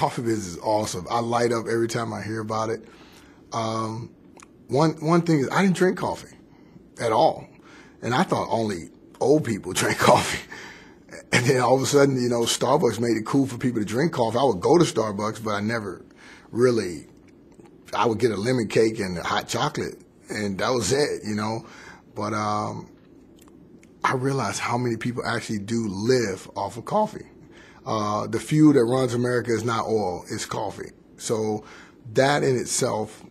coffee business is awesome. I light up every time I hear about it. One thing is I didn't drink coffee at all, and I thought only old people drank coffee. And then all of a sudden, you know, Starbucks made it cool for people to drink coffee. I would go to Starbucks, but I never really. I would get a lemon cake and a hot chocolate, and that was it, you know. But I realized how many people actually do live off of coffee. The fuel that runs America is not oil, it's coffee. So that in itself,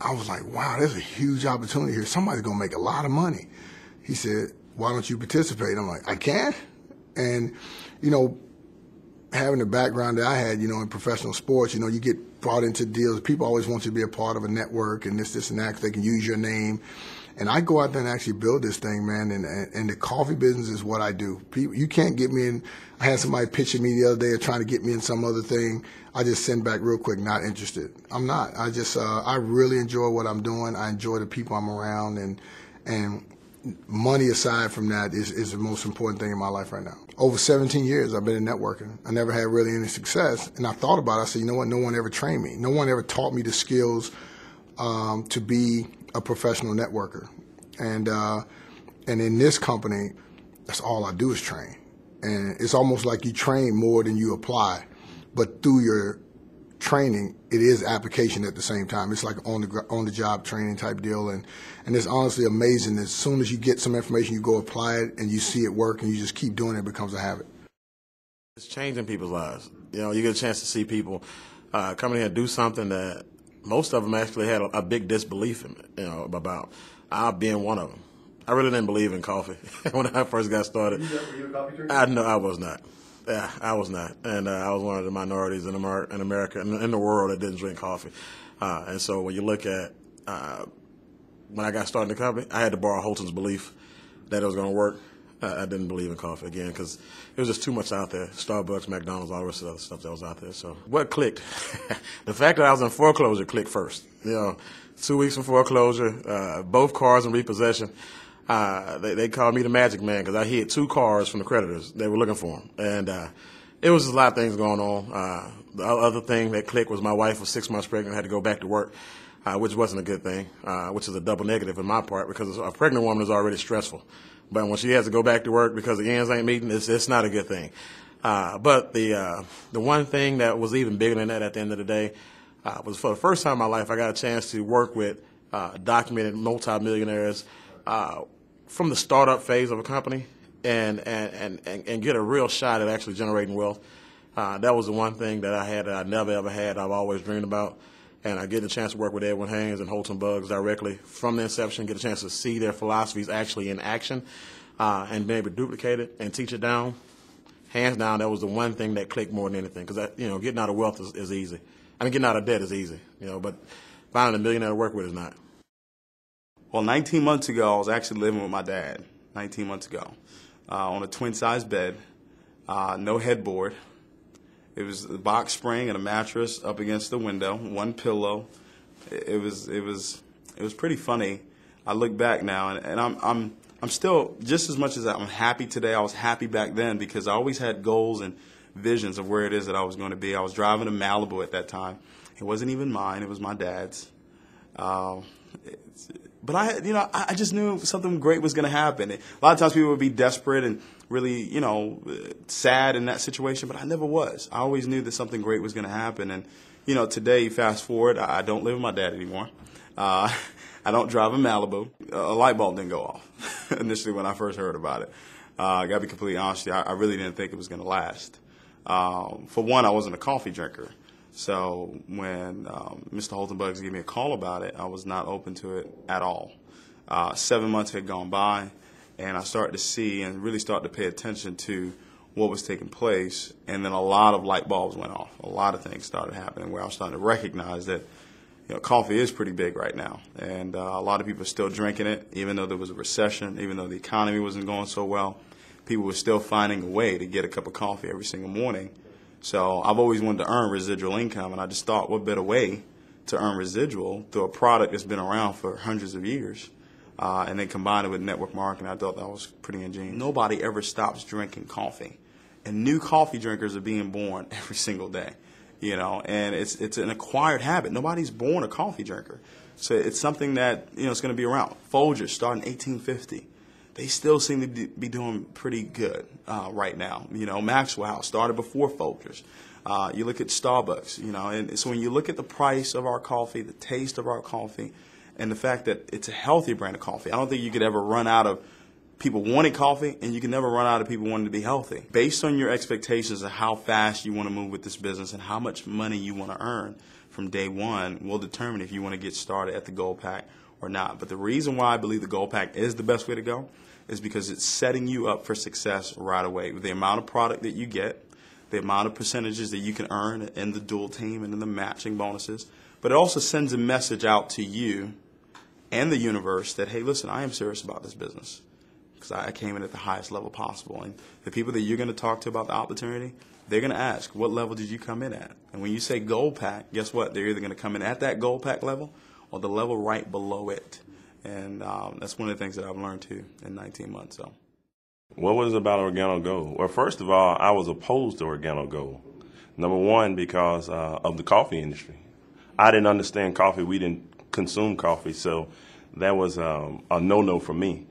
I was like, wow, there's a huge opportunity here. Somebody's going to make a lot of money. He said, why don't you participate? I'm like, I can? And, you know, having the background that I had, you know, in professional sports, you know, you get brought into deals. People always want you to be a part of a network and this, and that, 'cause they can use your name. And I go out there and actually build this thing, man. And the coffee business is what I do. People, you can't get me in. I had somebody pitching me the other day trying to get me in some other thing. I just send back real quick, not interested. I'm not. I really enjoy what I'm doing. I enjoy the people I'm around, and money aside from that is the most important thing in my life right now. Over 17 years, I've been in networking. I never had really any success, and I thought about it. I said, you know what? No one ever trained me. No one ever taught me the skills to be a professional networker. And in this company, that's all I do is train. And it's almost like you train more than you apply. But through your training, it is application at the same time. It's like on the job training type deal. And it's honestly amazing. As soon as you get some information, you go apply it and you see it work and you just keep doing it, it becomes a habit. It's changing people's lives. You know, you get a chance to see people come in here and do something that most of them actually had a big disbelief in, you know, about. I being one of them. I really didn't believe in coffee when I first got started. Were you a coffee drinker? No, I was not. Yeah, I was not. And I was one of the minorities in America and in the world that didn't drink coffee. And so when you look at when I got started in the company, I had to borrow Holton's belief that it was going to work. I didn't believe in coffee again because it was just too much out there. Starbucks, McDonald's, all the rest of the other stuff that was out there. So what clicked? The fact that I was in foreclosure clicked first. You know, 2 weeks from foreclosure, both cars in repossession. They called me the magic man because I hid 2 cars from the creditors. They were looking for them. And it was just a lot of things going on. The other thing that clicked was my wife was 6 months pregnant and had to go back to work, which wasn't a good thing, which is a double negative in my part because a pregnant woman is already stressful. But when she has to go back to work because the ends ain't meeting, it's not a good thing. But the one thing that was even bigger than that at the end of the day was for the first time in my life I got a chance to work with documented multimillionaires from the startup phase of a company and get a real shot at actually generating wealth. That was the one thing that I had that I never ever had. I've always dreamed about. And I get a chance to work with Edwin Haynes and Holton Buggs directly from the inception, get a chance to see their philosophies actually in action and be able to duplicate it and teach it down. Hands down, that was the one thing that clicked more than anything because, you know, getting out of wealth is easy. I mean, getting out of debt is easy, you know, but finding a millionaire to work with is not. Well, 19 months ago, I was actually living with my dad, 19 months ago, on a twin-sized bed, no headboard. It was a box spring and a mattress up against the window, one pillow. It was pretty funny. I look back now, and I'm still just as much as I'm happy today. I was happy back then because I always had goals and visions of where it is that I was going to be. I was driving to Malibu at that time. It wasn't even mine; it was my dad's. But I just knew something great was going to happen. A lot of times people would be desperate and really, you know, sad in that situation, but I never was. I always knew that something great was going to happen. And, you know, today, fast forward, I don't live with my dad anymore. I don't drive a Malibu. A light bulb didn't go off initially when I first heard about it. I got to be completely honest with you, I really didn't think it was going to last. For one, I wasn't a coffee drinker. So when Mr. Holton Buggs gave me a call about it, I was not open to it at all. 7 months had gone by, and I started to see and really started to pay attention to what was taking place, and then a lot of light bulbs went off. A lot of things started happening where I was starting to recognize that, you know, coffee is pretty big right now, and a lot of people are still drinking it, even though there was a recession, even though the economy wasn't going so well. People were still finding a way to get a cup of coffee every single morning. So I've always wanted to earn residual income, and I just thought, what better way to earn residual through a product that's been around for hundreds of years, and then combine it with network marketing. I thought that was pretty ingenious. Nobody ever stops drinking coffee, and new coffee drinkers are being born every single day. and it's an acquired habit. Nobody's born a coffee drinker. So it's something that, it's going to be around. Folgers started in 1850. They still seem to be doing pretty good right now. Maxwell House started before Folgers. You look at Starbucks, and so when you look at the price of our coffee, the taste of our coffee, and the fact that it's a healthy brand of coffee, I don't think you could ever run out of people wanting coffee, and you can never run out of people wanting to be healthy. Based on your expectations of how fast you want to move with this business and how much money you want to earn from day one will determine if you want to get started at the Gold Pack or not. But the reason why I believe the Gold Pack is the best way to go is because it's setting you up for success right away. With the amount of product that you get, the amount of percentages that you can earn in the dual team and in the matching bonuses, but it also sends a message out to you and the universe that, hey, listen, I am serious about this business because I came in at the highest level possible. And the people that you're going to talk to about the opportunity, they're going to ask, what level did you come in at? And when you say Gold Pack, guess what? They're either going to come in at that Gold Pack level or the level right below it. And that's one of the things that I've learned, too, in 19 months. So, what was it about Organo Gold? Well, first of all, I was opposed to Organo Gold. Number one, because of the coffee industry. I didn't understand coffee. We didn't consume coffee. So that was a no-no for me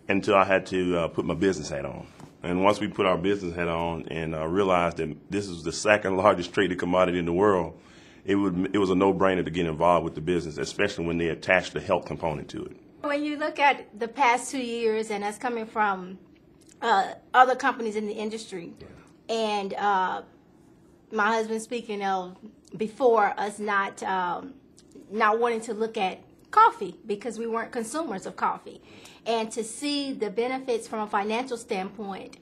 until I had to put my business hat on. And once we put our business hat on and realized that this is the second largest traded commodity in the world, it was a no-brainer to get involved with the business, especially when they attached the health component to it. When you look at the past 2 years, and that's coming from other companies in the industry, and my husband speaking of before us not wanting to look at coffee because we weren't consumers of coffee, and to see the benefits from a financial standpoint,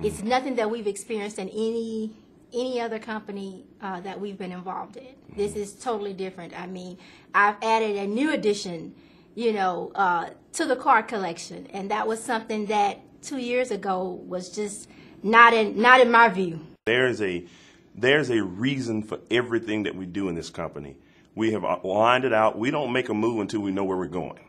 it's nothing that we've experienced in any other company that we've been involved in. This is totally different. I mean, I've added a new addition, to the card collection, and that was something that 2 years ago was just not in my view. There's a reason for everything that we do in this company. We have lined it out. We don't make a move until we know where we're going.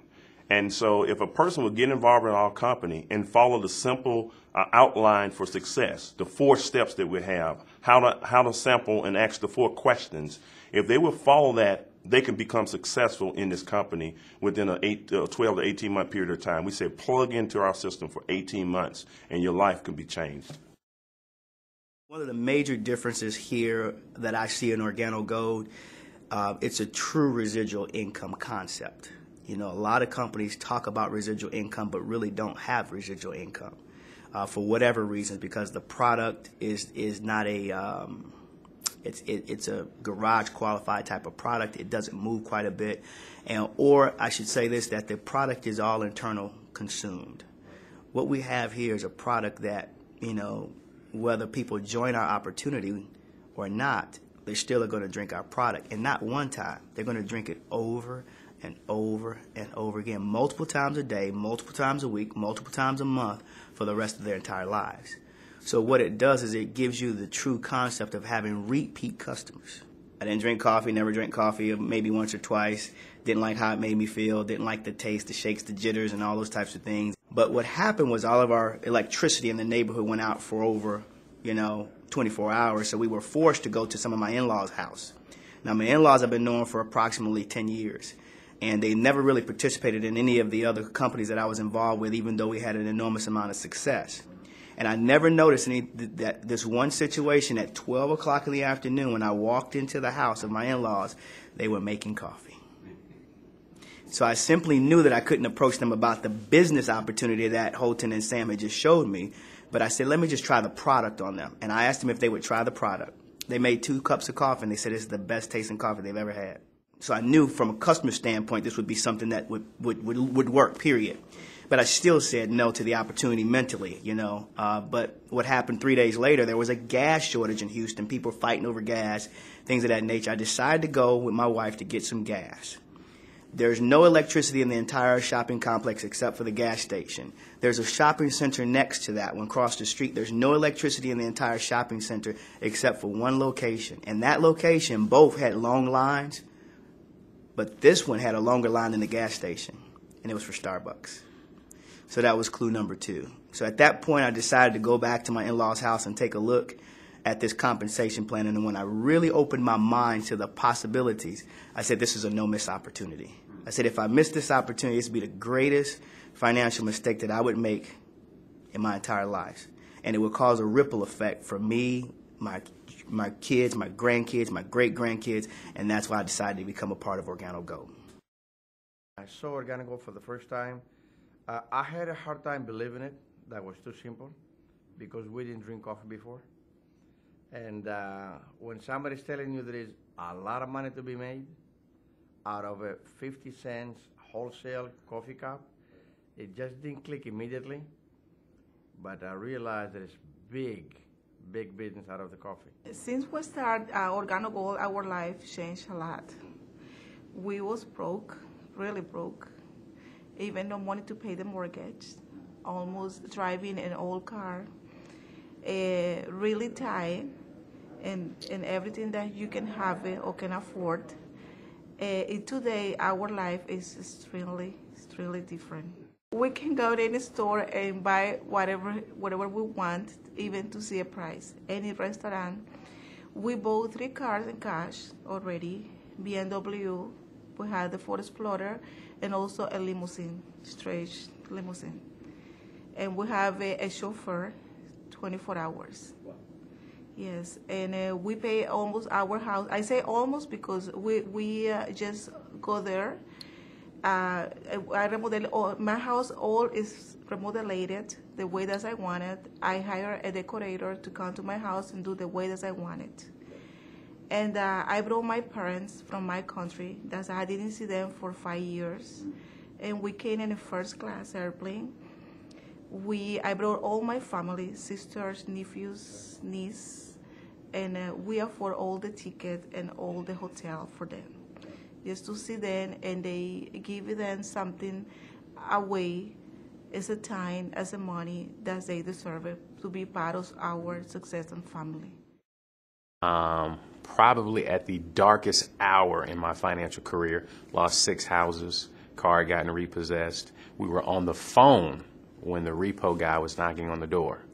And so if a person would get involved in our company and follow the simple outline for success, the 4 steps that we have, how to sample and ask the 4 questions, if they would follow that, they can become successful in this company within a 12 to 18 month period of time. We say plug into our system for 18 months and your life can be changed. One of the major differences here that I see in Organo Gold, it's a true residual income concept. A lot of companies talk about residual income but really don't have residual income for whatever reasons, because the product is not a it's a garage qualified type of product. It doesn't move quite a bit, or I should say this, that the product is all internal consumed. What we have here is a product that, whether people join our opportunity or not, they still are going to drink our product, and not one time. They're going to drink it over and over and over again, multiple times a day, multiple times a week, multiple times a month for the rest of their entire lives. So what it does is it gives you the true concept of having repeat customers. I didn't drink coffee, never drank coffee, maybe once or twice, didn't like how it made me feel, didn't like the taste, the shakes, the jitters, and all those types of things. But what happened was all of our electricity in the neighborhood went out for over, 24 hours, so we were forced to go to some of my in-laws' house. Now, my in-laws I've been knowing for approximately 10 years, and they never really participated in any of the other companies that I was involved with, even though we had an enormous amount of success. And I never noticed that this one situation at 12 o'clock in the afternoon when I walked into the house of my in-laws, they were making coffee. So I simply knew that I couldn't approach them about the business opportunity that Holton and Sam had just showed me, but I said, let me just try the product on them. And I asked them if they would try the product. They made 2 cups of coffee, and they said it's the best tasting coffee they've ever had. So I knew from a customer standpoint this would be something that would work, period. But I still said no to the opportunity mentally, But what happened 3 days later, there was a gas shortage in Houston. People were fighting over gas, things of that nature. I decided to go with my wife to get some gas. There's no electricity in the entire shopping complex except for the gas station. There's a shopping center next to that one across the street. There's no electricity in the entire shopping center except for one location. And that location, both had long lines, but this one had a longer line than the gas station, and it was for Starbucks. So that was clue number 2. So at that point, I decided to go back to my in-laws' house and take a look. at this compensation plan, and then when I really opened my mind to the possibilities, I said, this is a no-miss opportunity. I said, if I miss this opportunity, this would be the greatest financial mistake that I would make in my entire life. And it would cause a ripple effect for me, my kids, my grandkids, my great-grandkids, and that's why I decided to become a part of OrganoGold. I saw OrganoGold for the first time. I had a hard time believing it. That was too simple because we didn't drink coffee before. And when somebody's telling you there is a lot of money to be made out of a 50 cents wholesale coffee cup, it just didn't click immediately. But I realized that it's big business out of the coffee. Since we started OrganoGold, our life changed a lot. We was broke, really broke. Even no money to pay the mortgage. Almost driving an old car. Really tight in everything that you can have it or can afford. Today, our life is extremely different. We can go to any store and buy whatever we want, even to see a price. Any restaurant. We bought 3 cars in cash already. BMW, we had the Ford Explorer, and also a limousine, stretch limousine. And we have a chauffeur 24 hours. Wow. Yes, and we pay almost our house. I say almost because we just go there. I remodel, my house all is remodeled the way that I want it. I hire a decorator to come to my house and do the way that I want it. And I brought my parents from my country. That's I didn't see them for 5 years. And we came in a first-class airplane. I brought all my family, sisters, nephews, niece, and we afford all the ticket and all the hotel for them. Just to see them, and they give them something away as a time, as a money that they deserve it, to be part of our success and family. Probably at the darkest hour in my financial career, lost 6 houses, car had gotten repossessed. We were on the phone when the repo guy was knocking on the door,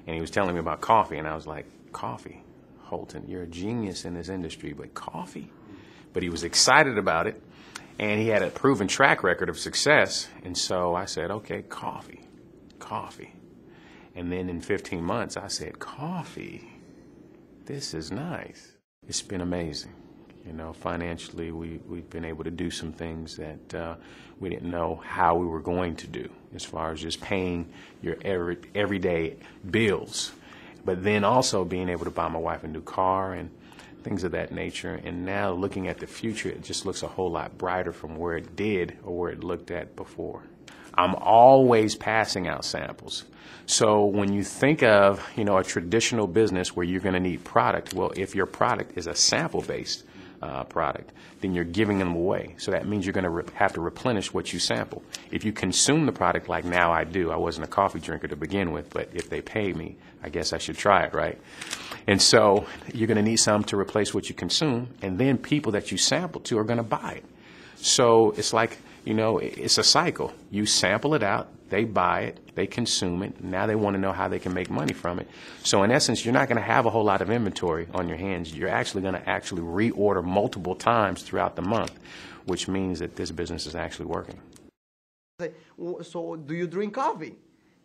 and he was telling me about coffee, and I was like, coffee? Holton, you're a genius in this industry, but coffee? But he was excited about it, and he had a proven track record of success, and so I said, okay, coffee. And then in 15 months, I said, coffee, this is nice. It's been amazing. You know, financially, we've been able to do some things that we didn't know how we were going to do, as far as just paying your everyday bills, but then also being able to buy my wife a new car and things of that nature. And now looking at the future, it just looks a whole lot brighter from where it did or where it looked at before. I'm always passing out samples. So when you think of, you know, a traditional business where you're going to need product, well, if your product is a sample-based product, then you're giving them away. So that means you're going to have to replenish what you sample. If you consume the product like now I do, I wasn't a coffee drinker to begin with, but if they pay me, I guess I should try it, right? And so you're going to need some to replace what you consume, and then people that you sample to are going to buy it. So it's like, you know, it's a cycle. You sample it out, they buy it, they consume it, now they want to know how they can make money from it. So in essence, you're not going to have a whole lot of inventory on your hands. You're actually going to reorder multiple times throughout the month, which means that this business is actually working. So do you drink coffee?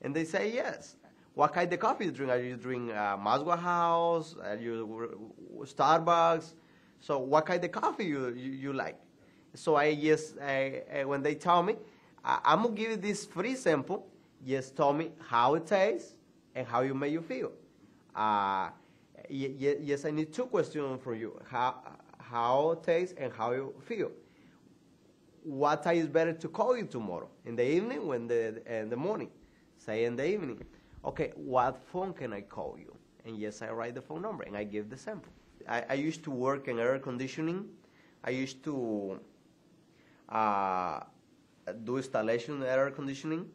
And they say yes. What kind of coffee do you drink? Are you drink Mazwa House? Are you Starbucks? So what kind of coffee you like? So when they tell me, I'm going to give you this free sample. Just tell me how it tastes and how you make you feel. Yes, I need 2 questions from you. How it tastes and how you feel. What time is better to call you tomorrow? In the evening or in the morning? Say in the evening. Okay, what phone can I call you? And yes, I write the phone number and I give the sample. I used to work in air conditioning. I used to do installation in air conditioning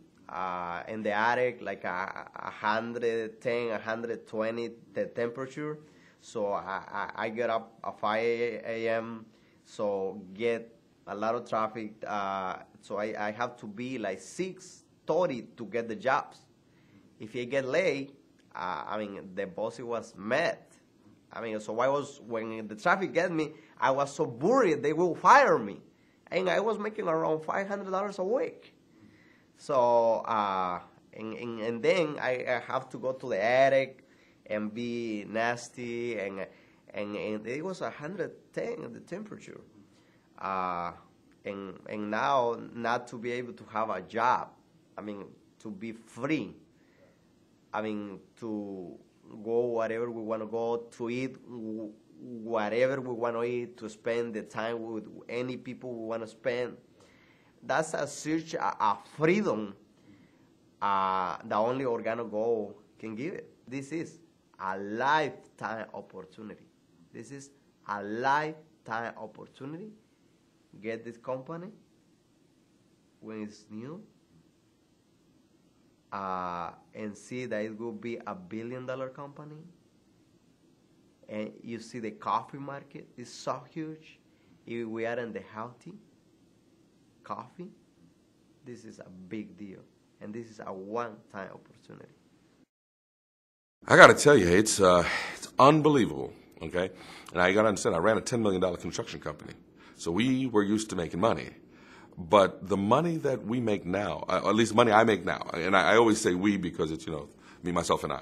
in the attic, like 110, 120 the temperature. So I get up at 5 a.m. So get a lot of traffic. So I have to be like 6:30 to get the jobs. If I get late, I mean, the boss was mad. I mean, so when the traffic get me, I was so worried they will fire me. And I was making around $500 a week. So, and then I have to go to the attic and be nasty, and it was 110 the temperature. And now not to be able to have a job, I mean, to be free, I mean, to go wherever we want to go, to eat whatever we want to eat, to spend the time with any people we want to spend. That's a freedom that only OrganoGo can give it. This is a lifetime opportunity. This is a lifetime opportunity. Get this company when it's new, and see that it will be $1 billion company. And you see the coffee market is so huge. If we are in the healthy coffee, this is a big deal. And this is a one-time opportunity. I got to tell you, it's unbelievable, okay? And I got to understand, I ran a $10 million construction company. So we were used to making money. But the money that we make now, at least the money I make now, and I always say we because it's, me, myself, and I.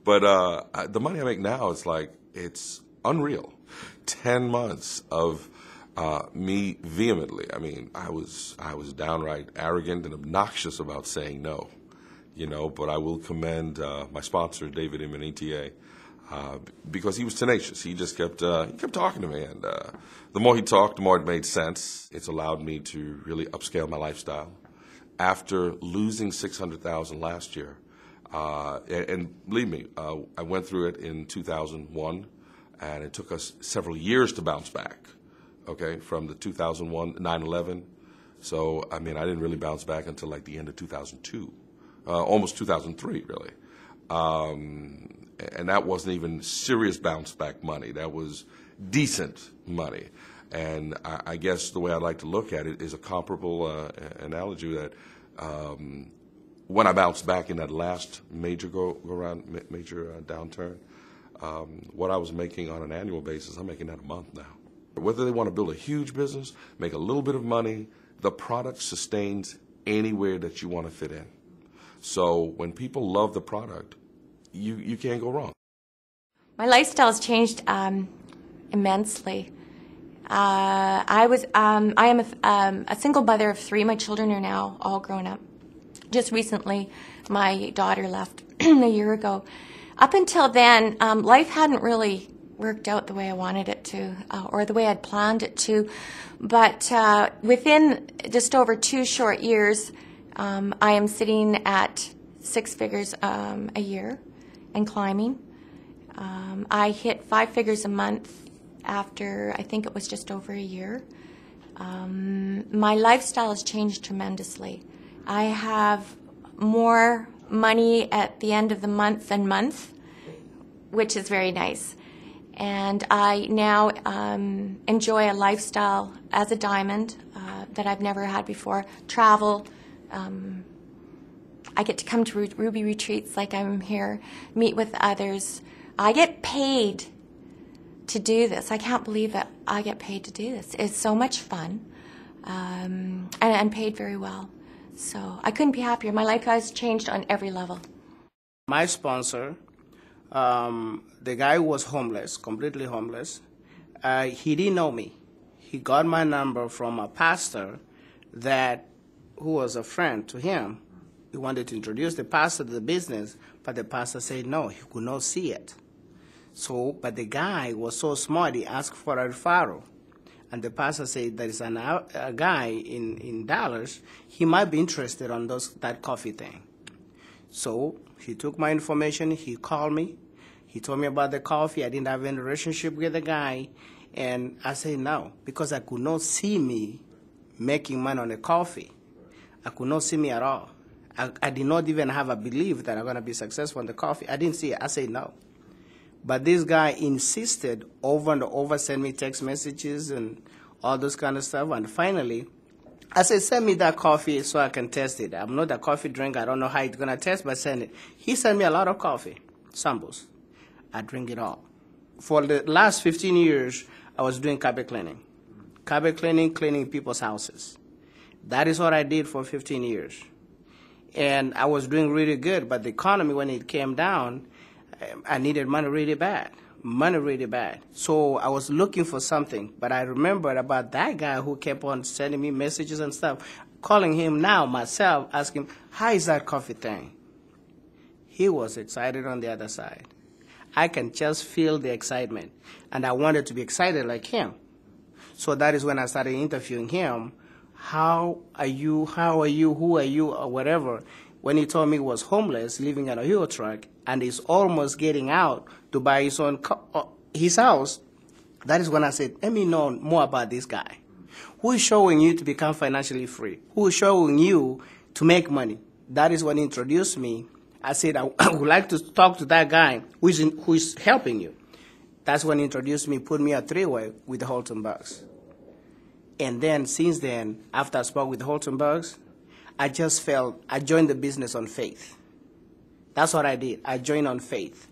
But the money I make now, it's unreal. 10 months of me vehemently. I mean, I was downright arrogant and obnoxious about saying no, but I will commend my sponsor, David Imanitier, because he was tenacious. He just kept talking to me, and the more he talked, the more it made sense. It's allowed me to really upscale my lifestyle. After losing $600,000 last year, and believe me, I went through it in 2001, and it took us several years to bounce back. Okay, from the 2001 9/11. So I mean, I didn't really bounce back until like the end of 2002, almost 2003, really. And that wasn't even serious bounce back money. That was decent money. And I guess the way I like to look at it is a comparable analogy that when I bounced back in that last major downturn, what I was making on an annual basis, I'm making that a month now. Whether they want to build a huge business, make a little bit of money, the product sustains anywhere that you want to fit in. So when people love the product, you can't go wrong. My lifestyle has changed immensely. I am a single mother of 3. My children are now all grown up. Just recently, my daughter left a year ago. Up until then, life hadn't really worked out the way I wanted it to, or the way I'd planned it to. But within just over 2 short years, I am sitting at 6 figures a year and climbing. I hit 5 figures a month after, I think it was just over a year. My lifestyle has changed tremendously. I have more money at the end of the month than month, which is very nice. And I now enjoy a lifestyle as a diamond that I've never had before. Travel. I get to come to Ruby retreats like I'm here, meet with others. I get paid to do this. I can't believe it. I get paid to do this. It's so much fun, and I'm paid very well. So I couldn't be happier. My life has changed on every level. My sponsor, the guy was homeless, completely homeless. He didn't know me. He got my number from a pastor who was a friend to him. He wanted to introduce the pastor to the business, but the pastor said no, he could not see it. So, but the guy was so smart, he asked for a referral. And the pastor said there is a guy in Dallas, he might be interested on that coffee thing. So he took my information, he called me, he told me about the coffee. I didn't have any relationship with the guy. And I said no, because I could not see me making money on the coffee. I could not see me at all. I did not even have a belief that I'm going to be successful in the coffee. I didn't see it. I said no. But this guy insisted over and over, sent me text messages and all those kind of stuff. And finally, I said, send me that coffee so I can test it. I'm not a coffee drinker. I don't know how it's going to taste, but send it. He sent me a lot of coffee, samples. I drink it all. For the last 15 years, I was doing carpet cleaning. Carpet cleaning, cleaning people's houses. That is what I did for 15 years. And I was doing really good, but the economy, when it came down, I needed money really bad. Money really bad. So I was looking for something, but I remembered about that guy who kept on sending me messages and stuff. Calling him now myself, asking, how is that coffee thing? He was excited on the other side. I can just feel the excitement, and I wanted to be excited like him. So that is when I started interviewing him. How are you, who are you, or whatever. When he told me he was homeless, living in a Hero truck, and he's almost getting out to buy his house, that is when I said, let me know more about this guy. Who is showing you to become financially free? Who is showing you to make money? That is when he introduced me. I said, I would like to talk to that guy who is helping you. That's when he introduced me, put me a three-way with the Holton Bucks. And then, since then, after I spoke with the Holton Bucks, I just felt I joined the business on faith. That's what I did. I joined on faith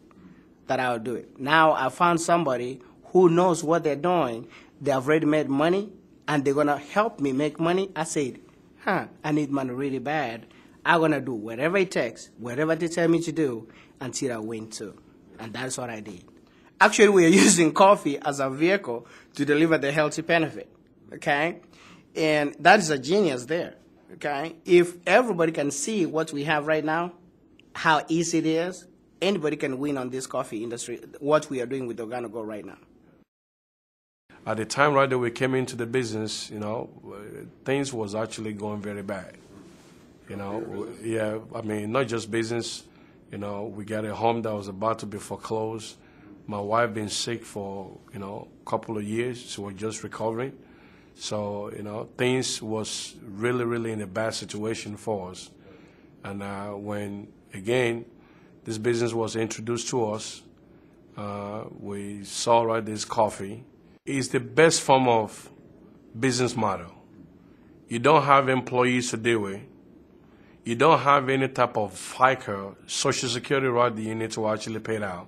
that I would do it. Now I found somebody who knows what they're doing. They have already made money, and they're going to help me make money. I said, I need money really bad. I'm going to do whatever it takes, whatever they tell me to do, until I win too. And that's what I did. Actually, we are using coffee as a vehicle to deliver the healthy benefit, okay? And that is a genius there, okay? If everybody can see what we have right now, how easy it is, anybody can win on this coffee industry, what we are doing with OrganoGold right now. At the time right that we came into the business, you know, things was actually going very bad. You know, yeah, I mean, not just business, you know, we got a home that was about to be foreclosed. My wife been sick for, you know, a couple of years, so we're just recovering. So, you know, things was really, really in a bad situation for us. And when, again, this business was introduced to us, we saw right this coffee. It's the best form of business model. You don't have employees to deal with. You don't have any type of FICA, Social Security right that you need to actually pay out.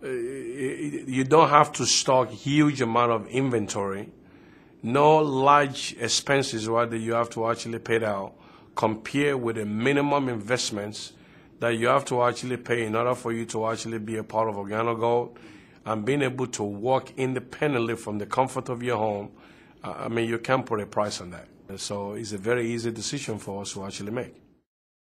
You don't have to stock huge amount of inventory. No large expenses right that you have to actually pay out compared with the minimum investments that you have to actually pay in order for you to actually be a part of OrganoGold and being able to work independently from the comfort of your home. I mean, you can't put a price on that. So it's a very easy decision for us to actually make.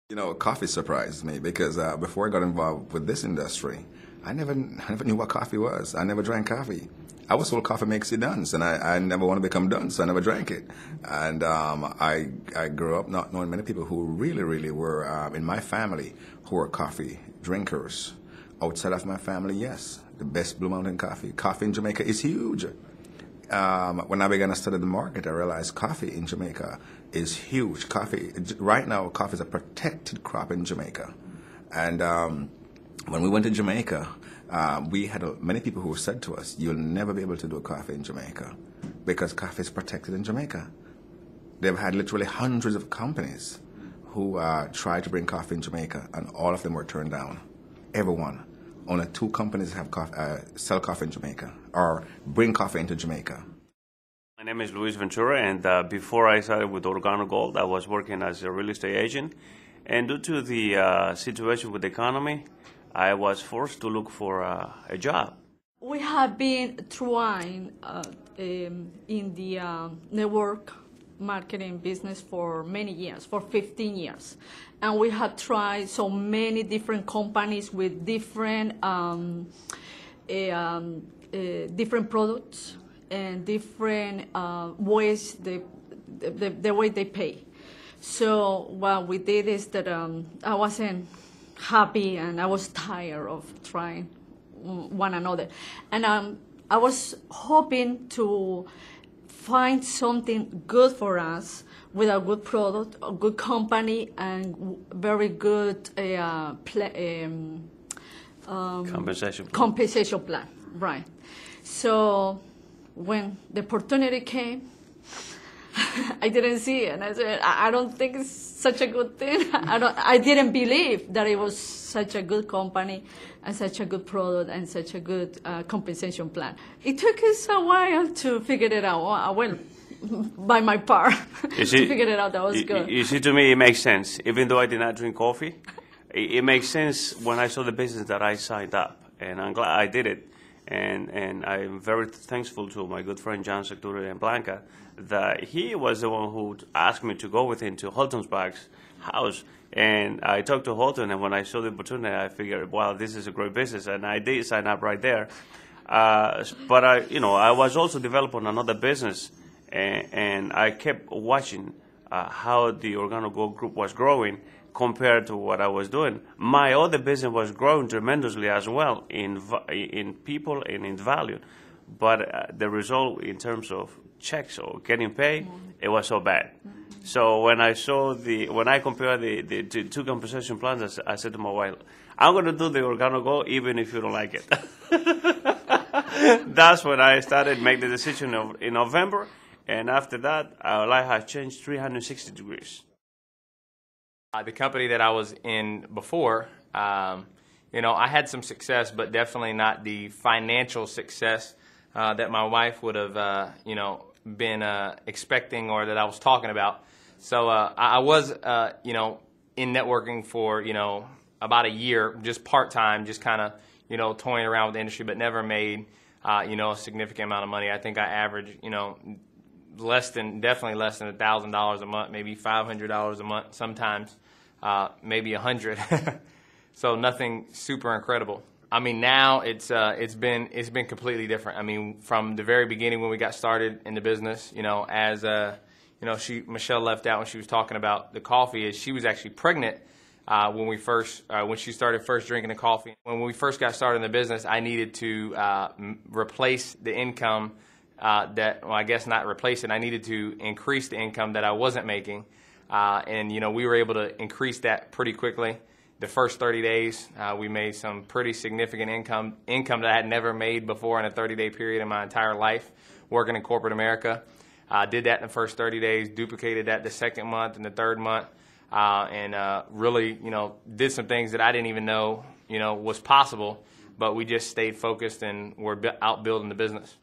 You know, coffee surprised me because before I got involved with this industry, I never knew what coffee was. I never drank coffee. I was told coffee makes you dance, and I never want to become done, so I never drank it. And I grew up not knowing many people who really were in my family who were coffee drinkers. Outside of my family, yes, the best Blue Mountain coffee. Coffee in Jamaica is huge. When I began to study the market, I realized coffee in Jamaica is huge. Coffee, right now, coffee is a protected crop in Jamaica. And when we went to Jamaica, we had many people who said to us, you'll never be able to do a coffee in Jamaica because coffee is protected in Jamaica. They've had literally hundreds of companies who tried to bring coffee in Jamaica, and all of them were turned down. Everyone. Only 2 companies have sell coffee in Jamaica or bring coffee into Jamaica. My name is Luis Ventura, and before I started with OrganoGold, I was working as a real estate agent. And due to the situation with the economy, I was forced to look for a job. We have been trying in the network marketing business for many years, for 15 years. And we have tried so many different companies with different different products and different ways, the way they pay. So what we did is that I wasn't happy and I was tired of trying one another. And I was hoping to find something good for us with a good product, a good company, and very good compensation plan. Right. So when the opportunity came, I didn't see it. And I said, I don't think it's such a good thing. I didn't believe that it was such a good company and such a good product and such a good compensation plan. It took us a while to figure it out. Well, by my part, to figure it out that was good. You see, to me, it makes sense. Even though I did not drink coffee, it makes sense when I saw the business that I signed up. And I'm glad I did it. And I'm very thankful to my good friend John Secturi and Blanca that he was the one who asked me to go with him to Holtensbach's house. And I talked to Holton, and when I saw the opportunity, I figured, wow, this is a great business. And I did sign up right there. But I was also developing another business, and I kept watching how the Organo Gold Group was growing compared to what I was doing. My other business was growing tremendously as well in people and in value, but the result in terms of checks or getting paid, it was so bad. So when I compared the two compensation plans, I said to my wife, I'm going to do the Organo Gold even if you don't like it. That's when I started making the decision in November, and after that, our life has changed 360 degrees. The company that I was in before, I had some success, but definitely not the financial success that my wife would have, been expecting or that I was talking about. So I was, in networking for, about a year, just part-time, just kind of, toying around with the industry, but never made, a significant amount of money. I think I averaged, definitely less than $1,000 a month, maybe $500 a month, sometimes maybe $100. So nothing super incredible. I mean, now it's been completely different. I mean, from the very beginning when we got started in the business, as Michelle left out when she was talking about the coffee, is she was actually pregnant when she started first drinking the coffee. When we first got started in the business, I needed to replace the income. I guess not replace it. I needed to increase the income that I wasn't making, and we were able to increase that pretty quickly. The first 30 days, we made some pretty significant income that I had never made before in a 30-day period in my entire life working in corporate America. Did that in the first 30 days, duplicated that the second month and the third month, and really, did some things that I didn't even know, was possible, but we just stayed focused and were out building the business.